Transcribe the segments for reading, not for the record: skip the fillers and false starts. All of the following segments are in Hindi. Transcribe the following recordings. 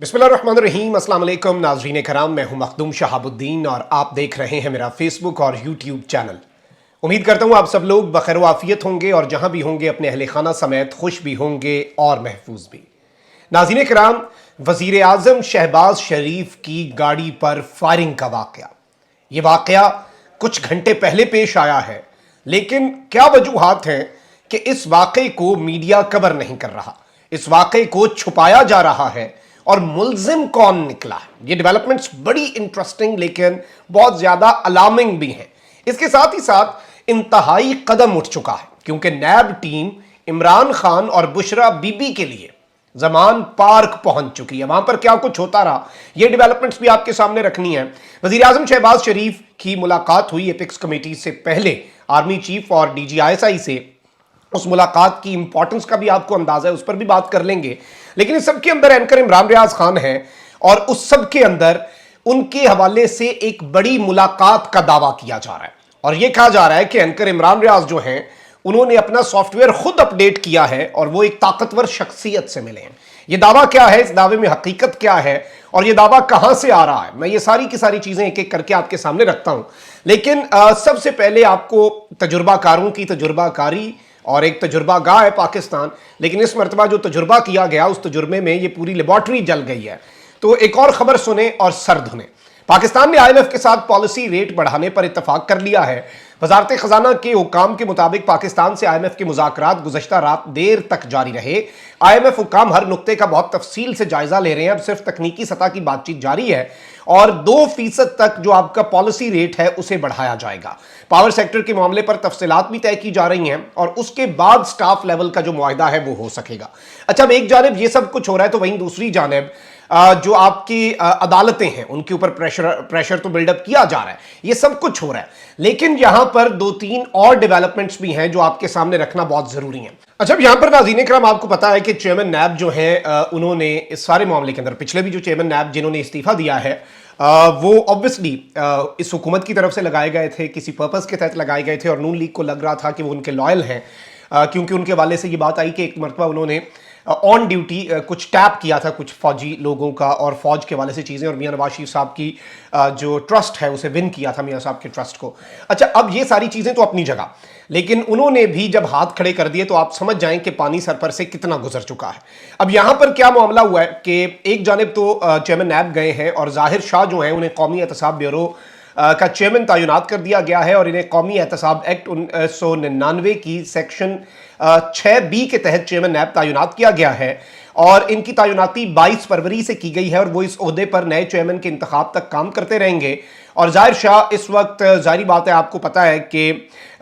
बिस्मिल्लाहिर्रहमानिर्रहीम, अस्सलाम वालेकुम नाज़रीन कराम। मैं हूं मखदूम शहाबुद्दीन और आप देख रहे हैं मेरा फेसबुक और यूट्यूब चैनल। उम्मीद करता हूं आप सब लोग बखैर वाफियत होंगे और जहां भी होंगे अपने अहले खाना समेत खुश भी होंगे और महफूज भी। नाज़रीन कराम, वज़ीर आज़म शहबाज शरीफ की गाड़ी पर फायरिंग का वाक़या, ये वाक़या कुछ घंटे पहले पेश आया है, लेकिन क्या वजूहात हैं कि इस वाक़े को मीडिया कवर नहीं कर रहा, इस वाक़े को छुपाया जा रहा है और मुल्जिम कौन निकला है। ये डेवलपमेंट्स बड़ी इंटरेस्टिंग लेकिन बहुत ज़्यादा अलार्मिंग भी हैं। इसके साथ ही साथ इंतहाई कदम उठ चुका है, क्योंकि नैब टीम इमरान खान और बुशरा बीबी के लिए जमान पार्क पहुंच चुकी है। वहां पर क्या कुछ होता रहा, ये डेवलपमेंट्स भी आपके सामने रखनी है। वजीर आजम शहबाज शरीफ की मुलाकात हुई एपिक्स कमेटी से पहले आर्मी चीफ और DGISI से। उस मुलाकात की इंपॉर्टेंस का भी आपको अंदाजा है, उस पर भी बात कर लेंगे। लेकिन इस सब के अंदर एंकर इमरान रियाज खान है और उस सब के अंदर उनके हवाले से एक बड़ी मुलाकात का दावा किया जा रहा है और यह कहा जा रहा है कि एंकर इमरान रियाज जो हैं उन्होंने अपना सॉफ्टवेयर खुद अपडेट किया है और वो एक ताकतवर शख्सियत से मिले हैं। ये दावा क्या है, इस दावे में हकीकत क्या है और ये दावा कहां से आ रहा है, मैं ये सारी की सारी चीजें एक एक करके आपके सामने रखता हूं। लेकिन सबसे पहले आपको तजुर्बाकारों की तजुर्बाकारी और एक तजुर्बागाह है पाकिस्तान, लेकिन इस मरतबा जो तजुर्बा किया गया उस तजुर्बे में ये पूरी लेबॉर्ट्री जल गई है। तो एक और खबर सुने और सर धुने। पाकिस्तान ने IMF के साथ पॉलिसी रेट बढ़ाने पर इत्तफाक कर लिया है। वजारत खजाना के हुकाम के मुताबिक पाकिस्तान से IMF के मुज़ाकरात गुज़श्ता रात देर तक जारी रहे। IMF हुकाम हर नुक्ते का बहुत तफसील से जायजा ले रहे हैं। अब सिर्फ तकनीकी सतह की बातचीत जारी है और 2% तक जो आपका पॉलिसी रेट है उसे बढ़ाया जाएगा। पावर सेक्टर के मामले पर तफसीलात भी तय की जा रही हैं और उसके बाद स्टाफ लेवल का जो मुआहदा है वो हो सकेगा। अच्छा, अब एक जानिब ये सब कुछ हो रहा है तो वहीं दूसरी जानिब जो आपकी अदालतें हैं उनके ऊपर प्रेशर तो बिल्डअप किया जा रहा है। ये सब कुछ हो रहा है, लेकिन यहां पर 2-3 और डेवलपमेंट्स भी हैं जो आपके सामने रखना बहुत जरूरी है। अच्छा, अब यहां पर नाज़रीन करम आपको पता है कि चेयरमैन नैब जो है उन्होंने इस सारे मामले के अंदर पिछले भी जो चेयरमैन नैब जिन्होंने इस्तीफा दिया है वो ऑब्वियसली इस हुकूमत की तरफ से लगाए गए थे, किसी पर्पस के तहत लगाए गए थे और नून लीग को लग रहा था कि वो उनके लॉयल हैं, क्योंकि उनके वाले से ये बात आई कि एक मरतबा उन्होंने ऑन ड्यूटी कुछ टैप किया था कुछ फौजी लोगों का और फौज के वाले से चीज़ें, और मियां नवाज शरीफ साहब की जो ट्रस्ट है उसे विन किया था मियां साहब के ट्रस्ट को। अच्छा, अब ये सारी चीज़ें तो अपनी जगह, लेकिन उन्होंने भी जब हाथ खड़े कर दिए तो आप समझ जाएं कि पानी सर पर से कितना गुजर चुका है। अब यहां पर क्या मामला हुआ है कि एक जानिब तो चेयरमैन नैब गए हैं और जाहिर शाह जो है उन्हें कौमी एहतसाब ब्यूरो का चेयरमैन तैनात कर दिया गया है और इन्हें कौमी एहतसाब एक्ट 1999 की सेक्शन 6B के तहत चेयरमैन नैब तैनात किया गया है और इनकी तैनाती 22 फरवरी से की गई है और वो इस ओहदे पर नए चेयरमैन के इंतखाब तक काम करते रहेंगे। और जाहिर शाह इस वक्त जारी बात है, आपको पता है कि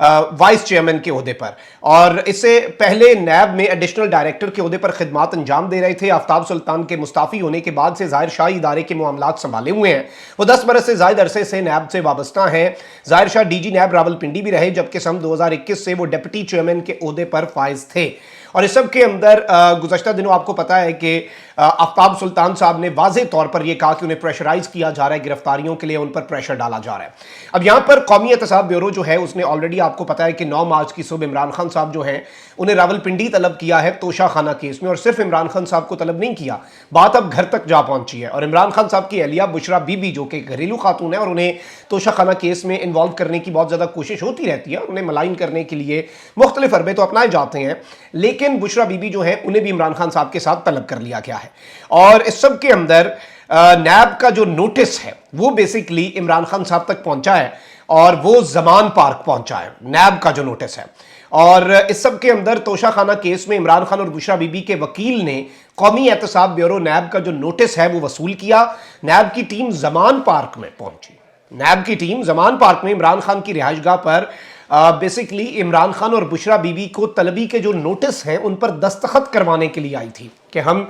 वाइस चेयरमैन के ओहदे पर, और इससे पहले नैब में एडिशनल डायरेक्टर के ओहदे पर खिदमात अंजाम दे रहे थे। आफ्ताब सुल्तान के मुस्ताफी होने के बाद से जाहिर शाह इदारे के मामलात संभाले हुए हैं। वो 10 बरस से ज्यादा अरसे से नैब से वाबस्ता हैं। जाहिर शाह DG नैब रावलपिंडी भी रहे, जबकि सन 2021 से वो डिप्टी चेयरमैन के ओहदे पर फाइज थे। और इस सब के अंदर गुज़श्ता दिनों आपको पता है कि आफ्ताब सुल्तान साहब ने वाज़े तौर पर यह कहा कि उन्हें प्रेशराइज किया जा रहा है, गिरफ्तारियों के लिए उन पर प्रेशर डाला जा रहा है। अब यहां पर कौमी एहतसाब ब्यूरो जो है उसने ऑलरेडी आपको पता है कि 9 मार्च की सुबह इमरान खान साहब जो हैं उन्हें रावलपिंडी तलब किया है तोशा खाना केस में, और सिर्फ इमरान खान साहब को तलब नहीं किया, बात अब घर तक जा पहुंची है। और इमरान खान साहब की अहलिया बुशरा बीबी जो कि घरेलू खातून है और उन्हें तोशा खाना केस में इन्वॉल्व करने की बहुत ज़्यादा कोशिश होती रहती है, उन्हें मलाइन करने के लिए मुख्तलिफ अरबे तो अपनाए जाते हैं, लेकिन बुशरा बीबी जो है उन्हें भी इमरान खान साहब के साथ तलब कर लिया गया है। और इस सब के अंदर नैब का जो नोटिस है वो बेसिकली इमरान खान साहब तक पहुंचा है और वो जमान पार्क पहुंचा है, नैब का जो नोटिस है। और इस सब के अंदर तोशा खाना केस में इमरान खान और बुशरा बीबी के वकील ने कौमी एहतसाब ब्यूरो नैब का जो नोटिस है वो वसूल किया। नैब की टीम जमान पार्क में पहुंची। नैब की टीम जमान पार्क में इमरान खान की रिहाइशगाह पर बेसिकली इमरान खान और बुशरा बीबी को तलबी के जो नोटिस हैं उन पर दस्तखत करवाने के लिए आई थी कि हम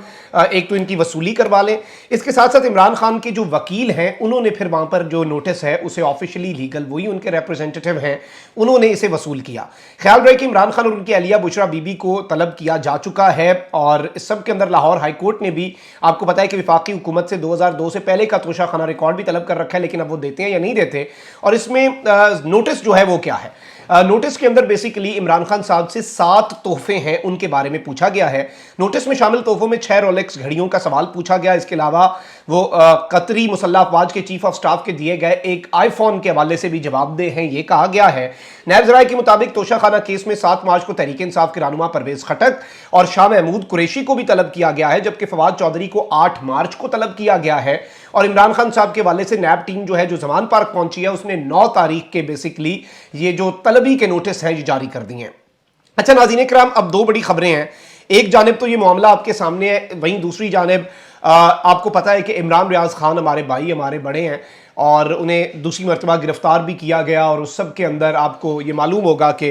एक तो इनकी वसूली करवा लें। इसके साथ साथ इमरान खान के जो वकील हैं उन्होंने फिर वहाँ पर जो नोटिस है उसे ऑफिशियली लीगल, वही उनके रिप्रेजेंटेटिव हैं, उन्होंने इसे वसूल किया। ख्याल रहे कि इमरान खान और उनकी अहलिया बुशरा बीबी को तलब किया जा चुका है और इस सब के अंदर लाहौर हाई कोर्ट ने भी आपको पता है कि वफाकी हुकूमत से 2002 से पहले का तोशा खाना रिकॉर्ड भी तलब कर रखा है, लेकिन अब वो देते हैं या नहीं देते। और इसमें नोटिस जो है वो क्या है, नोटिस के अंदर बेसिकली इमरान खान साहब से 7 तोहफे हैं उनके बारे में पूछा गया है। नोटिस में शामिल तोहफों में 6 रोलेक्स घड़ियों का सवाल पूछा गया। इसके अलावा वो कतरी मुसल्लह अफवाज के चीफ ऑफ स्टाफ के दिए गए एक आईफोन के हवाले से भी जवाबदेह हैं, ये कहा गया है। नैब ज़राए के मुताबिक तोशाखाना केस में 7 मार्च को तहरीक इंसाफ के रहनुमा परवेज खटक और शाह महमूद कुरैशी को भी तलब किया गया है, जबकि फवाद चौधरी को 8 मार्च को तलब किया गया है। और इमरान खान साहब के हवाले से नैब टीम जो है जो जमान पार्क पहुंची है उसने 9 तारीख के बेसिकली ये जो तलबी के नोटिस हैं ये जारी कर दिए हैं। अच्छा नाज़रीन किराम, अब 2 बड़ी खबरें हैं। एक जानिब तो ये मामला आपके सामने है, वहीं दूसरी जानिब आपको पता है कि इमरान रियाज खान हमारे भाई, हमारे बड़े हैं और उन्हें दूसरी मरतबा गिरफ्तार भी किया गया। और उस सब के अंदर आपको ये मालूम होगा कि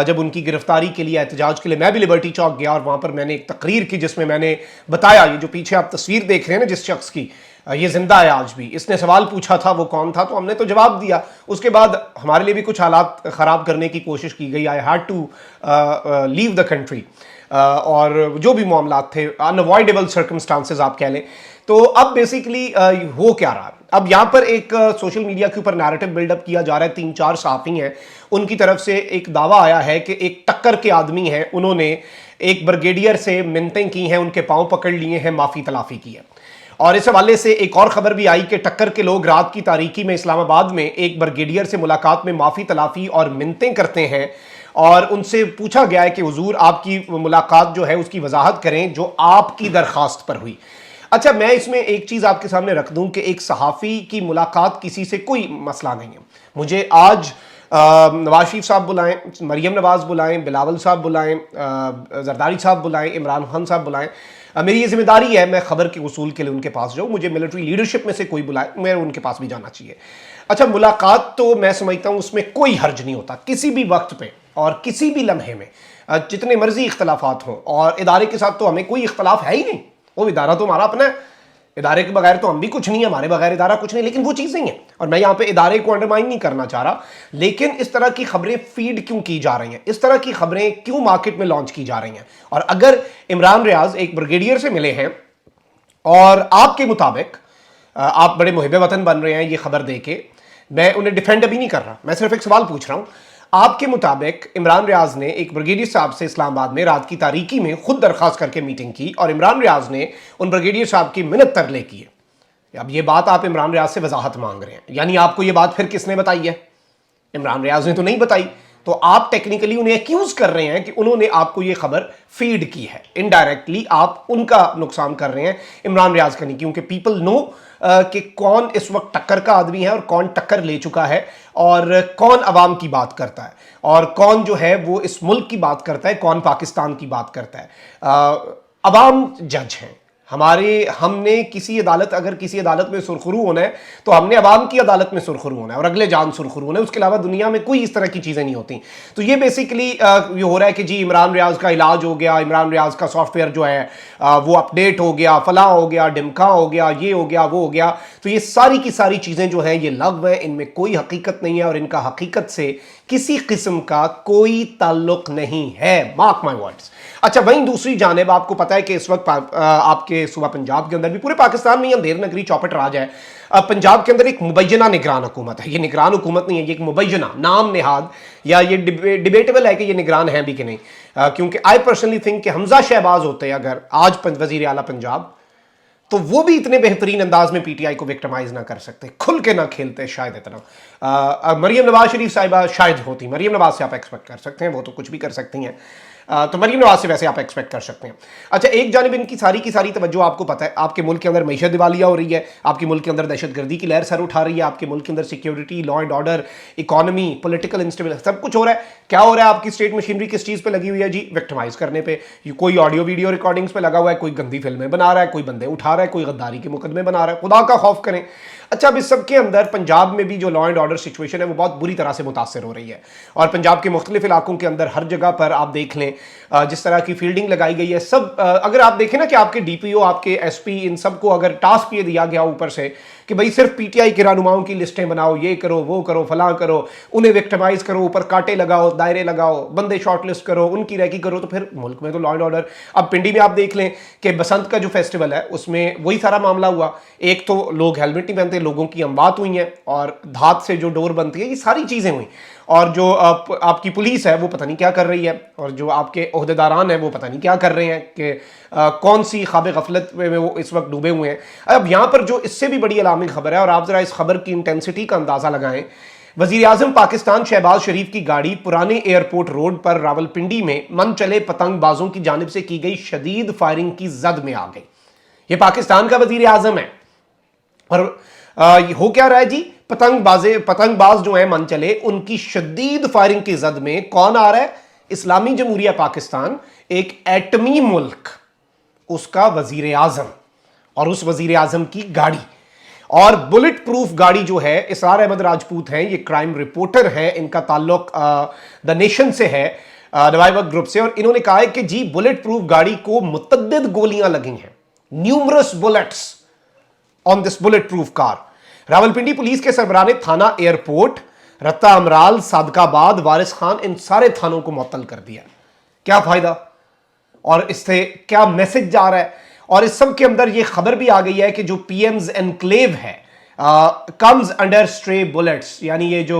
जब उनकी गिरफ्तारी के लिए, एहतजाज के लिए मैं भी लिबर्टी चौक गया और वहाँ पर मैंने एक तकरीर की जिसमें मैंने बताया, ये जो पीछे आप तस्वीर देख रहे हैं ना जिस शख्स की, ये जिंदा है आज भी, इसने सवाल पूछा था वो कौन था, तो हमने तो जवाब दिया। उसके बाद हमारे लिए भी कुछ हालात ख़राब करने की कोशिश की गई। I had to leave the country और जो भी मामलात थे, अनअवॉइडेबल सर्कमस्टांसेस आप कह लें। तो अब बेसिकली हो क्या रहा, अब यहाँ पर एक सोशल मीडिया के ऊपर नैरेटिव बिल्डअप किया जा रहा है। 3-4 सहाफ़ी हैं, उनकी तरफ से एक दावा आया है कि एक टक्कर के आदमी हैं, उन्होंने एक ब्रिगेडियर से मिन्नतें की हैं, उनके पाँव पकड़ लिए हैं, माफ़ी तलाफ़ी की है। और इस हवाले से एक और खबर भी आई कि टक्कर के लोग रात की तारीकी में इस्लामाबाद में एक ब्रिगेडियर से मुलाकात में माफ़ी तलाफ़ी और मिन्नतें करते हैं और उनसे पूछा गया है कि हुजूर आपकी मुलाकात जो है उसकी वजाहत करें जो आपकी दरख्वास्त पर हुई। अच्छा, मैं इसमें एक चीज़ आपके सामने रख दूं कि एक सहाफ़ी की मुलाकात किसी से कोई मसला नहीं है। मुझे आज नवाज शरीफ साहब बुलाएं, मरियम नवाज बुलाएं, बिलावल साहब बुलाएं, जरदारी साहब बुलाएं, इमरान खान साहब बुलाएं, मेरी ये जिम्मेदारी है मैं खबर के वसूल के लिए उनके पास जाऊँ। मुझे मिलिट्री लीडरशिप में से कोई बुलाए, मैं उनके पास भी जाना चाहिए। अच्छा, मुलाकात तो मैं समझता हूँ उसमें कोई हर्ज नहीं होता किसी भी वक्त पे और किसी भी लम्हे में, जितने मर्जी इख्तलाफात हों। और इदारे के साथ तो हमें कोई इख्तलाफ है ही नहीं, वो इदारा तो हमारा अपना है, इदारे के बगैर तो हम भी कुछ नहीं है, हमारे बगैर इदारा कुछ नहीं। लेकिन वो चीज़ नहीं है और मैं यहाँ पे इदारे को अंडरमाइन नहीं करना चाह रहा, लेकिन इस तरह की खबरें फीड क्यों की जा रही हैं, इस तरह की खबरें क्यों मार्केट में लॉन्च की जा रही हैं। और अगर इमरान रियाज एक ब्रिगेडियर से मिले हैं और आपके मुताबिक आप बड़े मुहिब वतन बन रहे हैं ये खबर दे के, मैं उन्हें डिफेंड अभी नहीं कर रहा, मैं सिर्फ एक सवाल पूछ रहा हूँ। आपके मुताबिक इमरान रियाज ने एक ब्रिगेडियर साहब से इस्लामाबाद में रात की तारीकी में खुद दरख्वास्त करके मीटिंग की और इमरान रियाज ने उन ब्रिगेडियर साहब की मिन्नत तरले की है। अब ये बात आप इमरान रियाज से वजाहत मांग रहे हैं, यानी आपको ये बात फिर किसने बताई है? इमरान रियाज ने तो नहीं बताई। तो आप टेक्निकली उन्हें एक्यूज कर रहे हैं कि उन्होंने आपको ये खबर फीड की है। इनडायरेक्टली आप उनका नुकसान कर रहे हैं, इमरान रियाज का नहीं, क्योंकि पीपल नो कि कौन इस वक्त टक्कर का आदमी है और कौन टक्कर ले चुका है और कौन अवाम की बात करता है और कौन जो है वो इस मुल्क की बात करता है, कौन पाकिस्तान की बात करता है। अवाम जज हैं हमारे। हमने किसी अदालत, अगर किसी अदालत में सुरखरू होना है तो हमने अवाम की अदालत में सुरखरू होना है और अगले जान सुरखरू होना है, उसके अलावा दुनिया में कोई इस तरह की चीज़ें नहीं होती। तो ये बेसिकली ये हो रहा है कि जी इमरान रियाज का इलाज हो गया, इमरान रियाज का सॉफ्टवेयर जो है वो अपडेट हो गया, फला हो गया, डिमका हो गया, ये हो गया, वो हो गया। तो ये सारी की सारी चीज़ें जो हैं ये लग़्व हैं, इनमें कोई हकीकत नहीं है और इनका हकीकत से किसी किस्म का कोई ताल्लुक नहीं है, मार्क माई वर्ड्स। अच्छा, वहीं दूसरी जानिब आपको पता है कि इस वक्त आपके सूबा पंजाब के अंदर भी, पूरे पाकिस्तान में अंधेर नगरी चौपट राज है, पंजाब के अंदर एक मुबैना निगरान हुकूमत है। ये निगरान हुकूमत नहीं है, ये एक मुबैना नाम नेहाद, या ये डिबेटेबल है कि ये निगरान है भी कि नहीं, क्योंकि आई पर्सनली थिंक कि हमजा शहबाज होते अगर आज वजीर आला पंजाब, तो वो भी इतने बेहतरीन अंदाज में पीटीआई को विक्टिमाइज ना कर सकते, खुल के ना खेलते शायद इतना। मरियम नवाज शरीफ साहिबा शायद होती, मरियम नवाज से आप एक्सपेक्ट कर सकते हैं, वो तो कुछ भी कर सकती हैं, तो मरियम नवाज से वैसे आप एक्सपेक्ट कर सकते हैं। अच्छा, एक जानिब इनकी सारी की सारी तवज्जो आपको पता है, आपके मुल्क के अंदर मईशत दिवालिया हो रही है, आपके मुल्क के अंदर दहशतगर्दी की लहर सर उठा रही है, आपके मुल्क के अंदर security, law and order, economy, political instability, सब कुछ हो रहा है। क्या हो रहा है? आपकी स्टेट मशीनरी किस चीज़ पे लगी हुई है जी? विक्टिमाइज करने पे। कोई ऑडियो वीडियो रिकॉर्डिंग्स पे लगा हुआ है, कोई गंदी फिल्में बना रहा है, कोई बंदे उठा रहा है, कोई गद्दारी के मुकदमे बना रहा है, खुदा का खौफ करें। अच्छा, अब इस सब के अंदर पंजाब में भी जो लॉ एंड ऑर्डर सिचुएशन है वो बहुत बुरी तरह से मुतासर हो रही है और पंजाब के मुख्तलिफ इलाकों के अंदर हर जगह पर आप देख लें जिस तरह की फील्डिंग लगाई गई है, सब अगर आप देखें ना कि आपके डीपीओ, आपके एसपी, इन सबको अगर टास्क ये दिया गया ऊपर से कि भाई सिर्फ पीटीआई के रहनुमाओं की लिस्टें बनाओ, ये करो, वो करो, फलां करो, उन्हें विक्टिमाइज करो, ऊपर कांटे लगाओ, दायरे लगाओ, बंदे शॉर्टलिस्ट करो, उनकी रैकी करो, तो फिर मुल्क में तो लॉ एंड ऑर्डर। अब पिंडी में आप देख लें कि बसंत का जो फेस्टिवल है उसमें वही सारा मामला हुआ। एक तो लोग हेलमेट नहीं पहनते, लोगों की अमवात हुई है, और धात से जो डोर बनती है, ये सारी चीज़ें हुई। और जो आपकी पुलिस है वो पता नहीं क्या कर रही है, और जो आपके ओहदेदारान हैं वो पता नहीं क्या कर रहे हैं कि कौन सी ख्वाब गफलत में वो इस वक्त डूबे हुए हैं। अब यहाँ पर जो इससे भी बड़ी अलार्मिंग खबर है, और आप ज़रा इस खबर की इंटेंसिटी का अंदाज़ा लगाएं। वज़ीर आज़म पाकिस्तान शहबाज शरीफ की गाड़ी पुराने एयरपोर्ट रोड पर रावलपिंडी में मन चले पतंगबाजों की जानिब से की गई शदीद फायरिंग की जद में आ गई। ये पाकिस्तान का वज़ीर आज़म है, और हो क्या रहा है जी, पतंगबाज जो है मन चले, उनकी शदीद फायरिंग की जद में कौन आ रहा है? इस्लामी जमहूरिया पाकिस्तान, एक एटमी मुल्क, उसका वजीर आजम, और उस वजीर आजम की गाड़ी, और बुलेट प्रूफ गाड़ी जो है। इसरार अहमद राजपूत हैं, ये क्राइम रिपोर्टर हैं, इनका ताल्लुक द नेशन से है, नवाई वक्त ग्रुप से, और इन्होंने कहा है कि जी बुलेट प्रूफ गाड़ी को मुतअद्दिद गोलियां लगी हैं, numerous bullets on this bullet proof car. Rawalpindi police के सरबराह ने थाना एयरपोर्ट, रत्ता अमराल, सादकाबाद, वारिस खान, इन सारे थानों को मुअत्तल कर दिया। क्या फायदा, और इससे क्या मैसेज जा रहा है? और इस सब के अंदर यह खबर भी आ गई है कि जो पीएम्स एनक्लेव है कम्स अंडर स्ट्रे बुलेट्स, यानी ये जो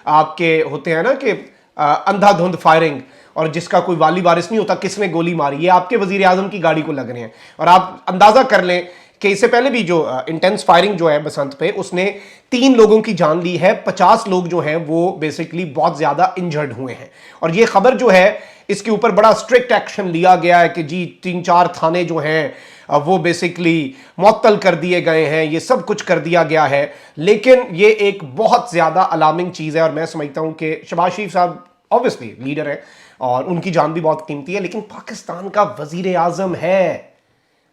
आपके होते हैं ना कि अंधाधुंध फायरिंग, और जिसका कोई वाली वारिस नहीं होता किसने गोली मारी, ये आपके वजीर आजम की गाड़ी को लग रहे हैं। और आप अंदाजा कर लें कि इससे पहले भी जो इंटेंस फायरिंग जो है बसंत पे, उसने 3 लोगों की जान ली है, 50 लोग जो हैं वो बेसिकली बहुत ज्यादा इंजर्ड हुए हैं। और ये खबर जो है, इसके ऊपर बड़ा स्ट्रिक्ट एक्शन लिया गया है कि जी 3-4 थाने जो हैं वो बेसिकली मुअत्तल कर दिए गए हैं, ये सब कुछ कर दिया गया है। लेकिन ये एक बहुत ज्यादा अलार्मिंग चीज है, और मैं समझता हूं कि शहबाज शरीफ साहब ऑब्वियसली लीडर है और उनकी जान भी बहुत कीमती है, लेकिन पाकिस्तान का वजीर आजम है,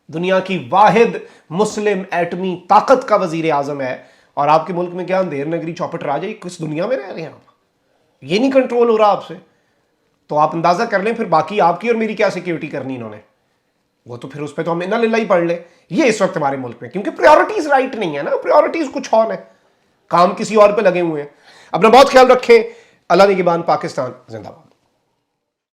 दुनिया की वाहिद मुस्लिम एटमी ताकत का वजीर आजम है, और आपके मुल्क में क्या अंधेर नगरी चौपट राज है? किस दुनिया में रह रहे हैं आप? ये नहीं कंट्रोल हो रहा आपसे, तो आप अंदाजा कर लें फिर बाकी आपकी और मेरी क्या सिक्योरिटी करनी इन्होंने, वो तो फिर उस पर तो हम इन्ना लिल्ला ही पढ़ ले। ये इस वक्त हमारे मुल्क में, क्योंकि प्रायोरिटीज राइट नहीं है ना, प्रायोरिटीज कुछ और है, काम किसी और पे लगे हुए हैं। अपना बहुत ख्याल रखें। अल्लाह निगहबान। पाकिस्तान जिंदाबाद।